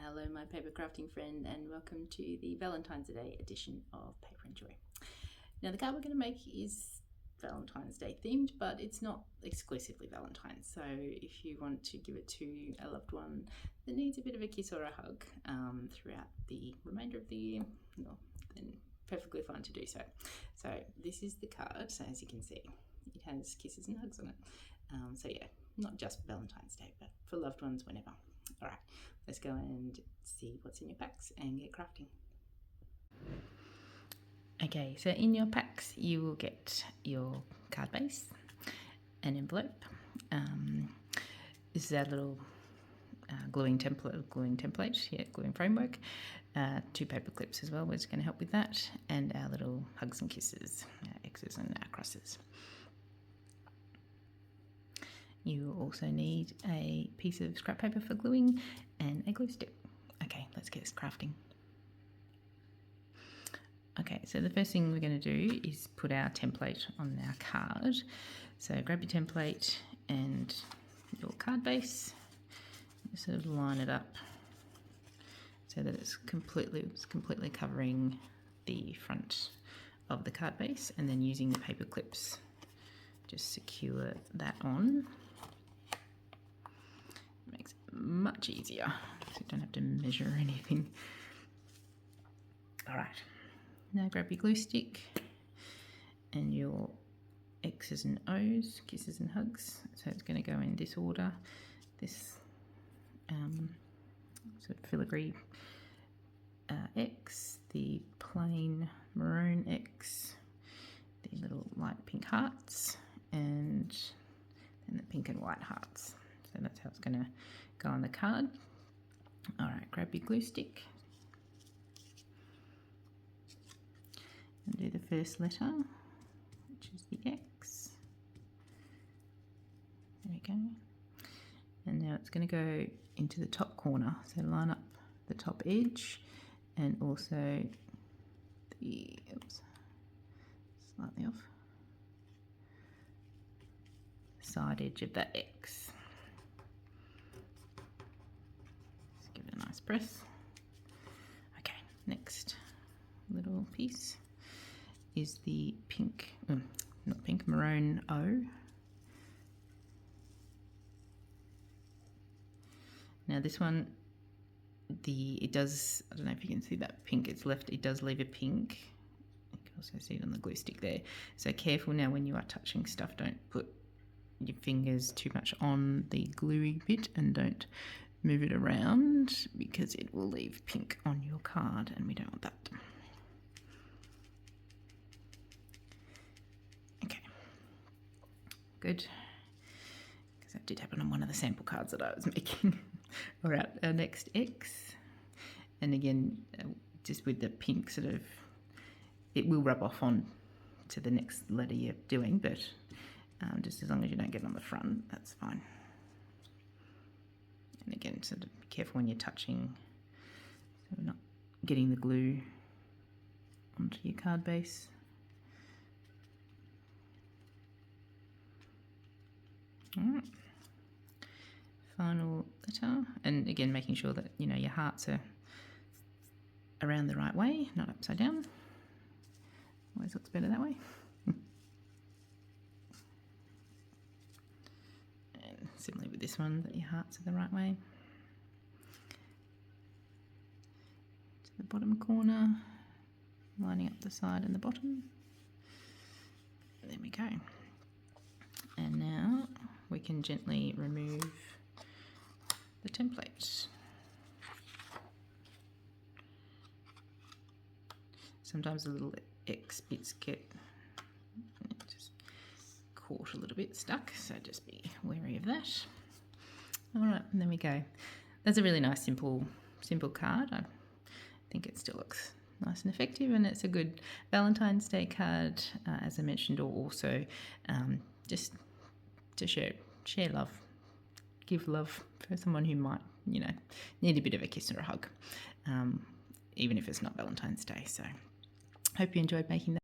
Hello my paper crafting friend, and welcome to the Valentine's Day edition of Paper and Joy. Now the card we're going to make is Valentine's Day themed, but it's not exclusively Valentine's. So if you want to give it to a loved one that needs a bit of a kiss or a hug throughout the remainder of the year, well, then perfectly fine to do so. So this is the card. So as you can see, it has kisses and hugs on it. So yeah, not just for Valentine's Day, but for loved ones whenever. All right, let's go and see what's in your packs and get crafting. Okay, so in your packs you will get your card base, an envelope. This is our little gluing framework. 2 paper clips as well, which is going to help with that, and our little hugs and kisses, X's and our crosses. You also need a piece of scrap paper for gluing and a glue stick. Okay, let's get crafting. Okay, so the first thing we're going to do is put our template on our card. So grab your template and your card base, sort of line it up so that it's completely covering the front of the card base, and then using the paper clips, just secure that on. Makes it much easier, so you don't have to measure anything. All right, now grab your glue stick and your X's and O's, kisses and hugs. So it's going to go in this order. This sort of filigree X, the plain maroon X, the little light pink hearts, and then the pink and white hearts. So that's how it's going to go on the card. All right, grab your glue stick and do the first letter, which is the X. There we go. And now it's going to go into the top corner. So line up the top edge and also the, slightly off, side edge of that X. Just give it a nice press. Okay, next little piece is the pink, not pink, maroon O. Now this one, it does, I don't know if you can see that pink, it's left, it does leave a pink. You can also see it on the glue stick there. So careful now when you are touching stuff, don't put your fingers too much on the gluey bit and don't move it around, because it will leave pink on your card and we don't want that. Okay, good, because that did happen on one of the sample cards that I was making. All right, our next X, and again, just with the pink sort of, it will rub off on to the next letter you're doing, but just as long as you don't get it on the front, that's fine. And again, sort of be careful when you're touching, so we're not getting the glue onto your card base. All right. Final letter, and again making sure that your hearts are around the right way, not upside down. Always looks better that way. And similarly with this one, that your hearts are the right way. To the bottom corner, lining up the side and the bottom. There we go. And now we can gently remove the template. Sometimes the little X bits get just caught a little bit stuck, so just be wary of that. All right, and there we go. That's a really nice simple card. I think it still looks nice and effective, and it's a good Valentine's Day card, as I mentioned, or also just to share love. Give love for someone who might, need a bit of a kiss or a hug, even if it's not Valentine's Day. So hope you enjoyed making that.